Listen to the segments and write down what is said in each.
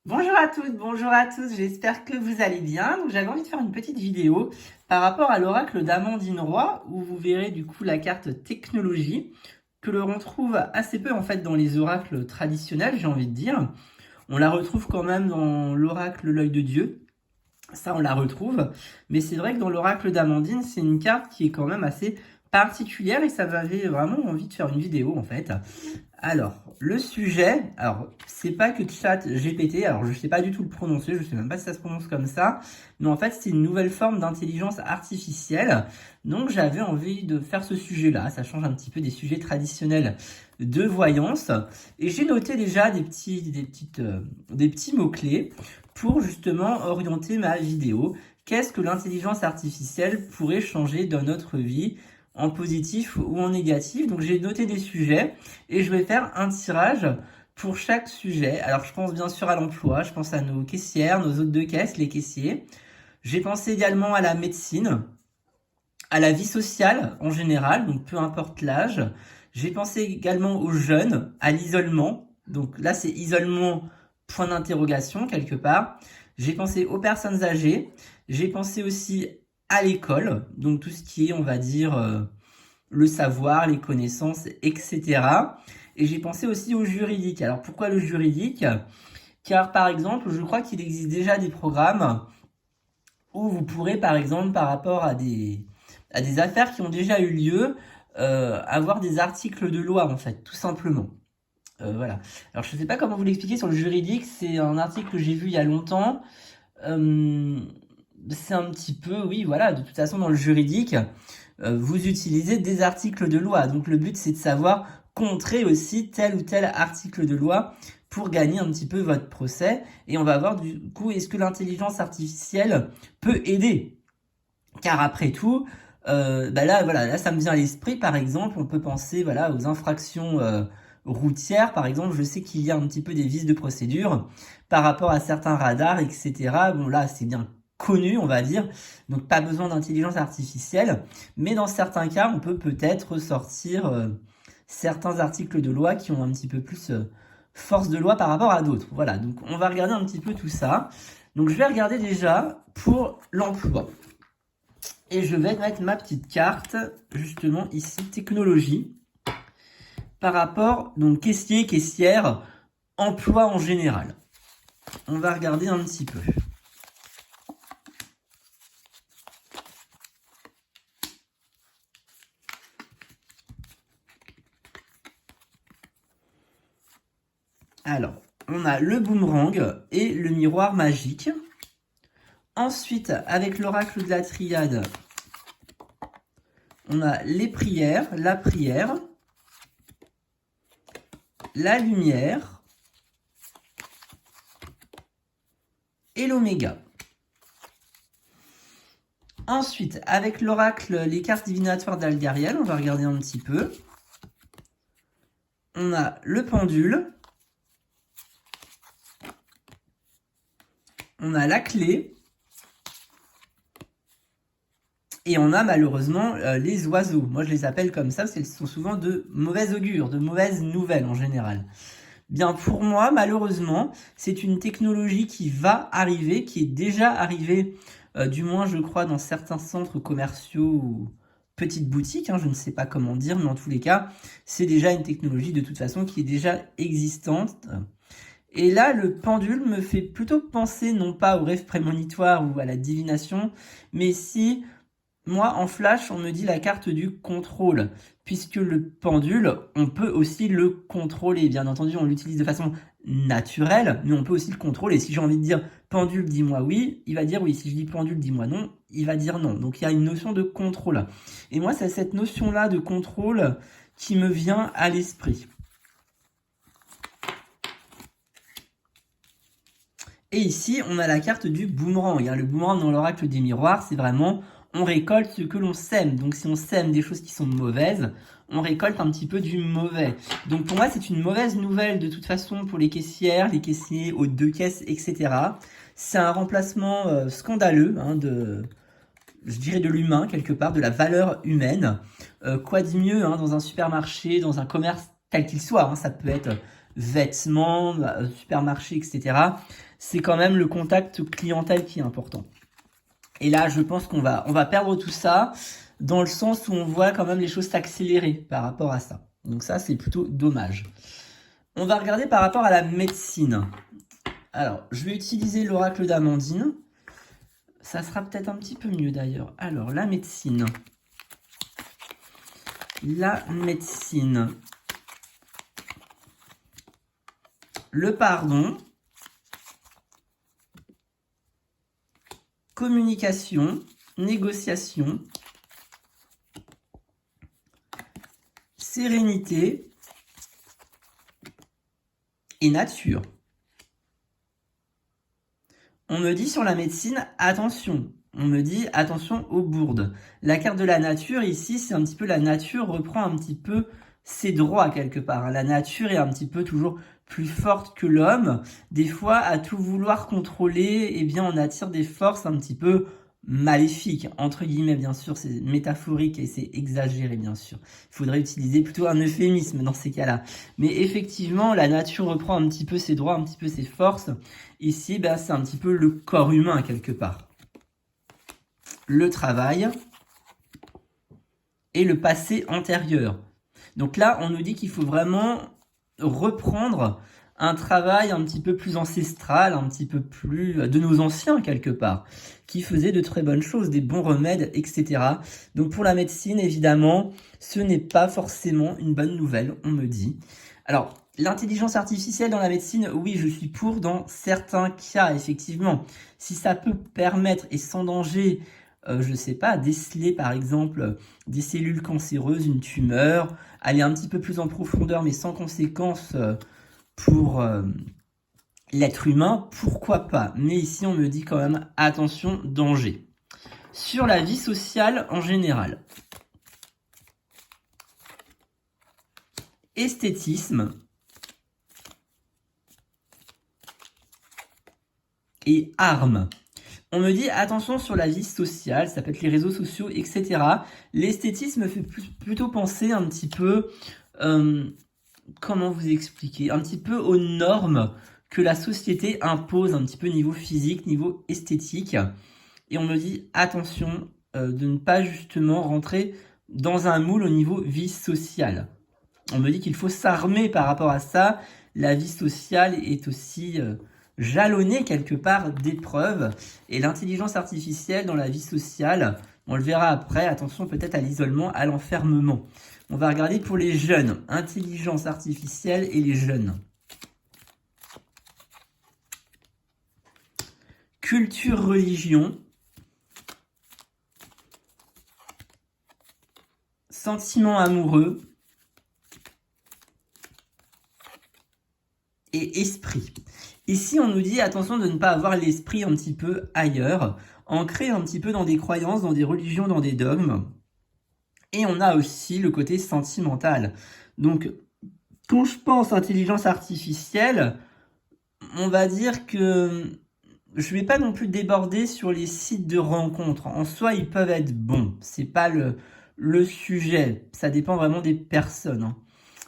Bonjour à toutes, bonjour à tous, j'espère que vous allez bien. Donc j'avais envie de faire une petite vidéo par rapport à l'oracle d'Amandine Roy, où vous verrez du coup la carte technologie, que l'on retrouve assez peu en fait dans les oracles traditionnels, j'ai envie de dire. On la retrouve quand même dans l'oracle l'œil de Dieu, ça on la retrouve, mais c'est vrai que dans l'oracle d'Amandine, c'est une carte qui est quand même assez particulière et ça m'avait vraiment envie de faire une vidéo en fait. Alors, le sujet, alors c'est pas que chat GPT, alors je sais pas du tout le prononcer, je sais même pas si ça se prononce comme ça, mais en fait c'est une nouvelle forme d'intelligence artificielle, donc j'avais envie de faire ce sujet-là, ça change un petit peu des sujets traditionnels de voyance, et j'ai noté déjà des petits mots-clés pour justement orienter ma vidéo. Qu'est-ce que l'intelligence artificielle pourrait changer dans notre vie en positif ou en négatif? Donc j'ai noté des sujets et je vais faire un tirage pour chaque sujet. Alors je pense bien sûr à l'emploi, je pense à nos caissières, nos hôtes de caisse, les caissiers. J'ai pensé également à la médecine, à la vie sociale en général, donc peu importe l'âge. J'ai pensé également aux jeunes, à l'isolement. Donc là c'est isolement point d'interrogation quelque part. J'ai pensé aux personnes âgées. J'ai pensé aussi à l'école, donc tout ce qui est, on va dire, le savoir, les connaissances, etc. Et j'ai pensé aussi au juridique. Alors pourquoi le juridique? Car par exemple, je crois qu'il existe déjà des programmes où vous pourrez par exemple par rapport à des affaires qui ont déjà eu lieu, avoir des articles de loi en fait, tout simplement. Voilà. Alors je ne sais pas comment vous l'expliquer sur le juridique, c'est un article que j'ai vu il y a longtemps. Euh, c'est un petit peu, oui, voilà, de toute façon dans le juridique, vous utilisez des articles de loi. Donc le but c'est de savoir contrer aussi tel ou tel article de loi pour gagner un petit peu votre procès. Et on va voir du coup, est-ce que l'intelligence artificielle peut aider? Car après tout, là, voilà, là ça me vient à l'esprit, par exemple, on peut penser voilà, aux infractions routières, par exemple, je sais qu'il y a un petit peu des vices de procédure par rapport à certains radars, etc. Bon là, c'est bien connu, on va dire, donc pas besoin d'intelligence artificielle, mais dans certains cas, on peut peut-être ressortir certains articles de loi qui ont un petit peu plus force de loi par rapport à d'autres. Voilà, donc on va regarder un petit peu tout ça. Donc je vais regarder déjà pour l'emploi. Et je vais mettre ma petite carte, justement ici, technologie, par rapport, donc caissier, caissière, emploi en général. On va regarder un petit peu. Alors, on a le boomerang et le miroir magique. Ensuite, avec l'oracle de la triade, on a les prières, la lumière et l'oméga. Ensuite, avec l'oracle, les cartes divinatoires d'Algariel, on va regarder un petit peu. On a le pendule. On a la clé. Et on a malheureusement les oiseaux. Moi, je les appelle comme ça parce qu'elles sont souvent de mauvais augure, de mauvaises nouvelles en général. Bien, pour moi, malheureusement, c'est une technologie qui va arriver, qui est déjà arrivée, du moins, je crois, dans certains centres commerciaux ou petites boutiques, hein, je ne sais pas comment dire, mais en tous les cas, c'est déjà une technologie de toute façon qui est déjà existante. Et là, le pendule me fait plutôt penser non pas au rêve prémonitoire ou à la divination, mais si moi, en flash, on me dit la carte du contrôle, puisque le pendule, on peut aussi le contrôler. Bien entendu, on l'utilise de façon naturelle, mais on peut aussi le contrôler. Si j'ai envie de dire pendule, dis-moi oui, il va dire oui. Si je dis pendule, dis-moi non, il va dire non. Donc il y a une notion de contrôle. Et moi, c'est cette notion-là de contrôle qui me vient à l'esprit. Et ici, on a la carte du boomerang. Le boomerang dans l'oracle des miroirs, c'est vraiment on récolte ce que l'on sème. Donc si on sème des choses qui sont mauvaises, on récolte un petit peu du mauvais. Donc pour moi, c'est une mauvaise nouvelle de toute façon pour les caissières, les caissiers, hôtes de caisse, etc. C'est un remplacement scandaleux je dirais de l'humain quelque part, de la valeur humaine. Quoi de mieux dans un supermarché, dans un commerce tel qu'il soit, ça peut être vêtements, supermarché, etc. C'est quand même le contact clientèle qui est important. Et là, je pense qu'on va perdre tout ça dans le sens où on voit quand même les choses s'accélérer par rapport à ça. Donc ça, c'est plutôt dommage. On va regarder par rapport à la médecine. Alors, je vais utiliser l'oracle d'Amandine. Ça sera peut-être un petit peu mieux d'ailleurs. Alors, la médecine. La médecine. Le pardon. Communication. Négociation. Sérénité. Et nature. On me dit sur la médecine, attention. On me dit attention aux bourdes. La carte de la nature, ici, c'est un petit peu la nature reprend un petit peu ses droits quelque part. La nature est un petit peu toujours plus forte que l'homme. Des fois, à tout vouloir contrôler, eh bien, on attire des forces un petit peu maléfiques, entre guillemets, bien sûr. C'est métaphorique et c'est exagéré, bien sûr. Il faudrait utiliser plutôt un euphémisme dans ces cas-là. Mais effectivement, la nature reprend un petit peu ses droits, un petit peu ses forces. Ici, ben, c'est un petit peu le corps humain, quelque part. Le travail et le passé antérieur. Donc là, on nous dit qu'il faut vraiment reprendre un travail un petit peu plus ancestral, un petit peu plus de nos anciens quelque part, qui faisaient de très bonnes choses, des bons remèdes, etc. Donc pour la médecine, évidemment, ce n'est pas forcément une bonne nouvelle, on me dit. Alors, l'intelligence artificielle dans la médecine, oui, je suis pour dans certains cas, effectivement. Si ça peut permettre et sans danger, je sais pas, déceler par exemple des cellules cancéreuses, une tumeur, aller un petit peu plus en profondeur mais sans conséquence pour l'être humain, pourquoi pas. Mais ici on me dit quand même attention, danger. Sur la vie sociale en général. Esthétisme. Et armes. On me dit attention sur la vie sociale, ça peut être les réseaux sociaux, etc. L'esthétisme fait plutôt penser un petit peu, comment vous expliquer, un petit peu aux normes que la société impose, un petit peu niveau physique, niveau esthétique. Et on me dit attention de ne pas justement rentrer dans un moule au niveau vie sociale. On me dit qu'il faut s'armer par rapport à ça. La vie sociale est aussi jalonnée quelque part d'épreuves. Et l'intelligence artificielle dans la vie sociale, on le verra après, attention peut-être à l'isolement, à l'enfermement. On va regarder pour les jeunes, intelligence artificielle et les jeunes. Culture, religion. Sentiments amoureux. Et esprit. Ici, on nous dit attention de ne pas avoir l'esprit un petit peu ailleurs, ancré un petit peu dans des croyances, dans des religions, dans des dogmes. Et on a aussi le côté sentimental. Donc, quand je pense intelligence artificielle, on va dire que je vais pas non plus déborder sur les sites de rencontres. En soi, ils peuvent être bons. C'est pas le sujet. Ça dépend vraiment des personnes, hein.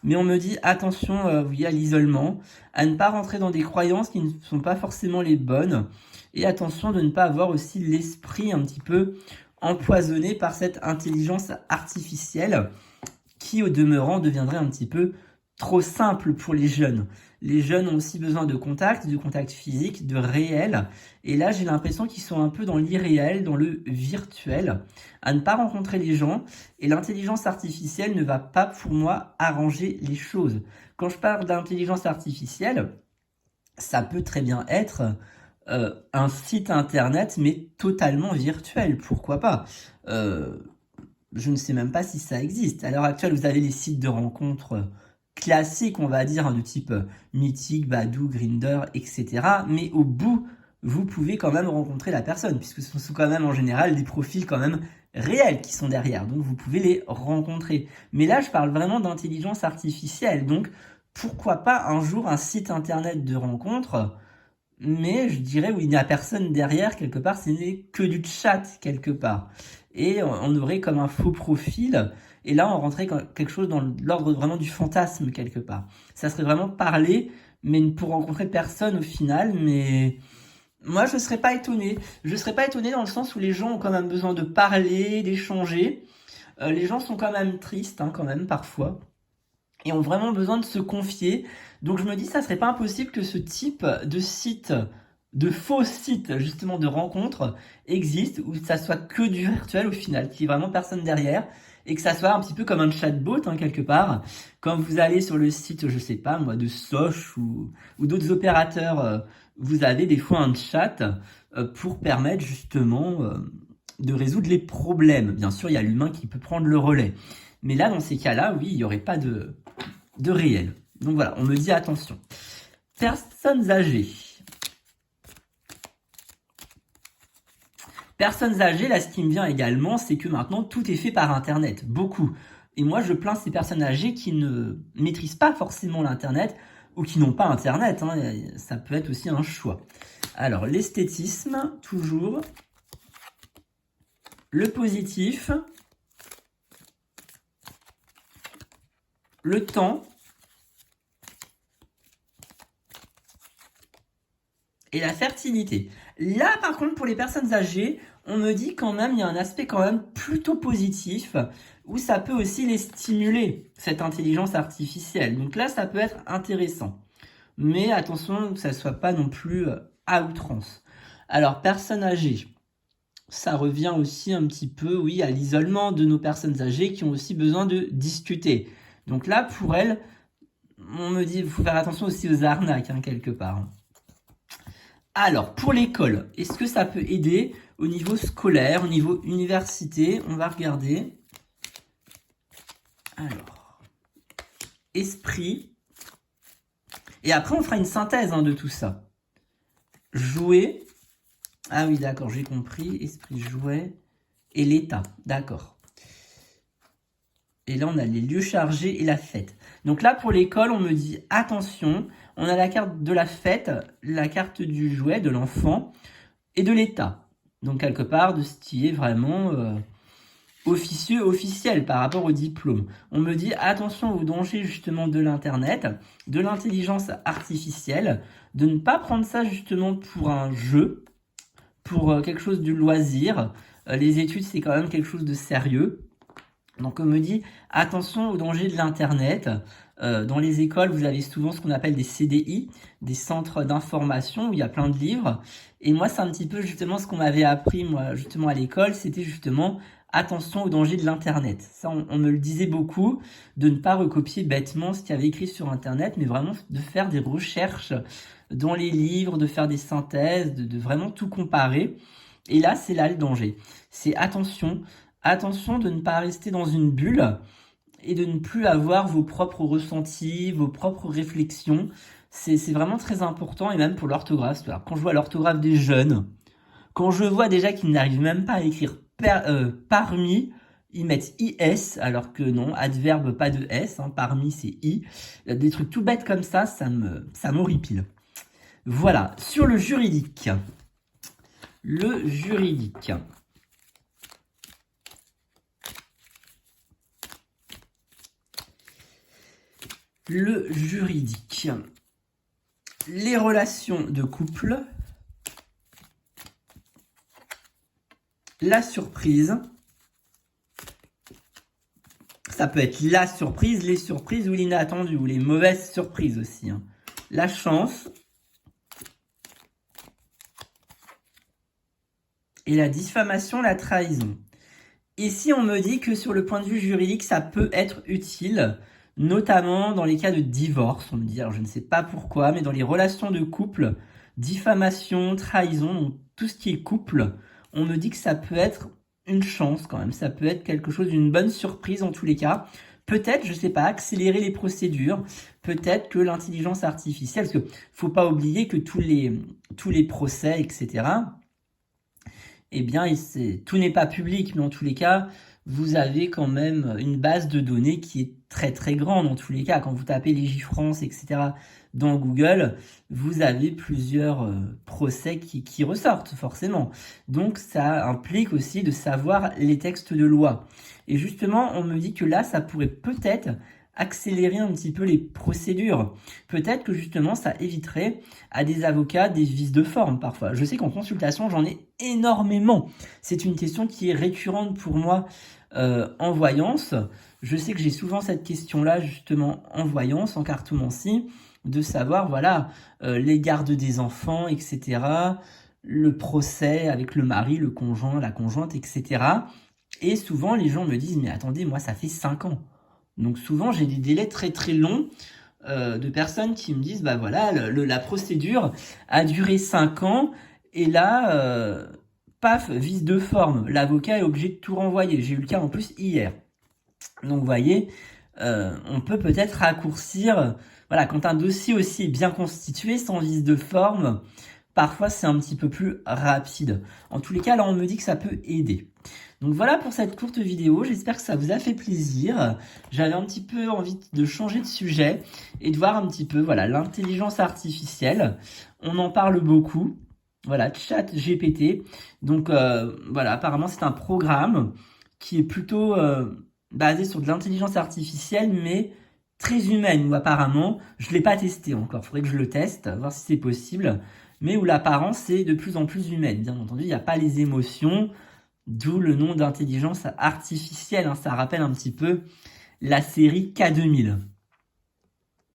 Mais on me dit attention oui, à l'isolement, à ne pas rentrer dans des croyances qui ne sont pas forcément les bonnes, et attention de ne pas avoir aussi l'esprit un petit peu empoisonné par cette intelligence artificielle qui, au demeurant, deviendrait un petit peu trop simple pour les jeunes. Les jeunes ont aussi besoin de contact physique, de réel. Et là, j'ai l'impression qu'ils sont un peu dans l'irréel, dans le virtuel, à ne pas rencontrer les gens. Et l'intelligence artificielle ne va pas, pour moi, arranger les choses. Quand je parle d'intelligence artificielle, ça peut très bien être un site internet, mais totalement virtuel. Pourquoi pas je ne sais même pas si ça existe. À l'heure actuelle, vous avez les sites de rencontres classiques, on va dire, de type Mythique, Badoo, Grindr, etc. Mais au bout, vous pouvez quand même rencontrer la personne, puisque ce sont quand même en général des profils quand même réels qui sont derrière. Donc vous pouvez les rencontrer. Mais là, je parle vraiment d'intelligence artificielle. Donc pourquoi pas un jour un site internet de rencontre, mais je dirais où il n'y a personne derrière, quelque part, ce n'est que du chat, quelque part. Et on aurait comme un faux profil, Et là, on rentrait quelque chose dans l'ordre vraiment du fantasme, quelque part. Ça serait vraiment parler, mais pour rencontrer personne au final, mais... Moi, je serais pas étonné. Je serais pas étonné dans le sens où les gens ont quand même besoin de parler, d'échanger. Les gens sont quand même tristes, hein, quand même, parfois. Et ont vraiment besoin de se confier. Donc je me dis, ça serait pas impossible que ce type de site, de faux site, justement, de rencontres, existe, où ça soit que du virtuel au final, qu'il n'y ait vraiment personne derrière, et que ça soit un petit peu comme un chatbot, hein, quelque part. Quand vous allez sur le site, je sais pas, moi, de Soch ou d'autres opérateurs, vous avez des fois un chat pour permettre justement de résoudre les problèmes. Bien sûr, il y a l'humain qui peut prendre le relais. Mais là, dans ces cas-là, oui, il n'y aurait pas de réel. Donc voilà, on me dit attention. Personnes âgées. Personnes âgées, là, ce qui me vient également, c'est que maintenant, tout est fait par Internet. Beaucoup. Et moi, je plains ces personnes âgées qui ne maîtrisent pas forcément l'Internet ou qui n'ont pas Internet. Hein. Ça peut être aussi un choix. Alors, l'esthétisme, toujours. Le positif. Le temps. Et la fertilité. Là, par contre, pour les personnes âgées, on me dit quand même, il y a un aspect quand même plutôt positif, où ça peut aussi les stimuler, cette intelligence artificielle. Donc là, ça peut être intéressant. Mais attention que ça ne soit pas non plus à outrance. Alors, personnes âgées, ça revient aussi un petit peu, oui, à l'isolement de nos personnes âgées qui ont aussi besoin de discuter. Donc là, pour elles, on me dit, il faut faire attention aussi aux arnaques, hein, quelque part. Alors, pour l'école, est-ce que ça peut aider au niveau scolaire, au niveau université? On va regarder. Alors, esprit. Et après, on fera une synthèse de tout ça. Jouer. Ah oui, d'accord, j'ai compris. Esprit, jouet. Et l'état, d'accord. Et là, on a les lieux chargés et la fête. Donc là, pour l'école, on me dit attention, on a la carte de la fête, la carte du jouet, de l'enfant, et de l'état. Donc quelque part, de ce qui est vraiment officieux, officiel par rapport au diplôme. On me dit attention aux dangers justement de l'Internet, de l'intelligence artificielle, de ne pas prendre ça justement pour un jeu, pour quelque chose du loisir. Les études, c'est quand même quelque chose de sérieux. Donc on me dit attention aux dangers de l'Internet. Dans les écoles, vous avez souvent ce qu'on appelle des CDI, des centres d'information où il y a plein de livres. Et moi, c'est un petit peu justement ce qu'on m'avait appris, moi, justement à l'école, c'était justement attention aux dangers de l'Internet. Ça, on me le disait beaucoup, de ne pas recopier bêtement ce qu'il y avait écrit sur Internet, mais vraiment de faire des recherches dans les livres, de faire des synthèses, de vraiment tout comparer. Et là, c'est là le danger. C'est attention de ne pas rester dans une bulle et de ne plus avoir vos propres ressentis, vos propres réflexions. C'est vraiment très important, et même pour l'orthographe. Quand je vois l'orthographe des jeunes, quand je vois déjà qu'ils n'arrivent même pas à écrire parmi, ils mettent IS, alors que non, adverbe pas de S, hein, parmi c'est I. Des trucs tout bêtes comme ça m'horripile. Voilà, sur le juridique. Le juridique. Le juridique. Les relations de couple. La surprise. Ça peut être la surprise, les surprises ou l'inattendu, ou les mauvaises surprises aussi. Hein. La chance. Et la diffamation, la trahison. Ici, on me dit que sur le point de vue juridique, ça peut être utile, notamment dans les cas de divorce. On me dit, alors je ne sais pas pourquoi, mais dans les relations de couple, diffamation, trahison, donc tout ce qui est couple, on me dit que ça peut être une chance quand même. Ça peut être quelque chose, une bonne surprise en tous les cas. Peut-être, je sais pas, accélérer les procédures. Peut-être que l'intelligence artificielle, parce que faut pas oublier que tous les procès, etc., eh bien, tout n'est pas public, mais en tous les cas, vous avez quand même une base de données qui est très très grande. En tous les cas, quand vous tapez Légifrance, etc. dans Google, vous avez plusieurs procès qui ressortent forcément. Donc ça implique aussi de savoir les textes de loi. Et justement, on me dit que là, ça pourrait peut-être accélérer un petit peu les procédures. Peut-être que justement, ça éviterait à des avocats des vices de forme parfois. Je sais qu'en consultation, j'en ai énormément. C'est une question qui est récurrente pour moi en voyance. Je sais que j'ai souvent cette question-là justement en voyance, en cartomancie, de savoir, voilà, les gardes des enfants, etc., le procès avec le mari, le conjoint, la conjointe, etc. Et souvent, les gens me disent, mais attendez, moi, ça fait 5 ans. Donc souvent, j'ai des délais très très longs de personnes qui me disent, bah voilà, la procédure a duré 5 ans, et là, paf, vice de forme, l'avocat est obligé de tout renvoyer. J'ai eu le cas en plus hier. Donc vous voyez, on peut peut-être raccourcir, voilà, quand un dossier aussi est bien constitué, sans vice de forme, parfois c'est un petit peu plus rapide. En tous les cas, là on me dit que ça peut aider. Donc voilà pour cette courte vidéo, j'espère que ça vous a fait plaisir. J'avais un petit peu envie de changer de sujet et de voir un petit peu, voilà, l'intelligence artificielle. On en parle beaucoup, voilà, ChatGPT. Donc voilà, apparemment c'est un programme qui est plutôt basé sur de l'intelligence artificielle, mais très humaine, ou apparemment, je ne l'ai pas testé encore, il faudrait que je le teste, voir si c'est possible, mais où l'apparence est de plus en plus humaine. Bien entendu, il n'y a pas les émotions, d'où le nom d'intelligence artificielle, hein. Ça rappelle un petit peu la série K2000.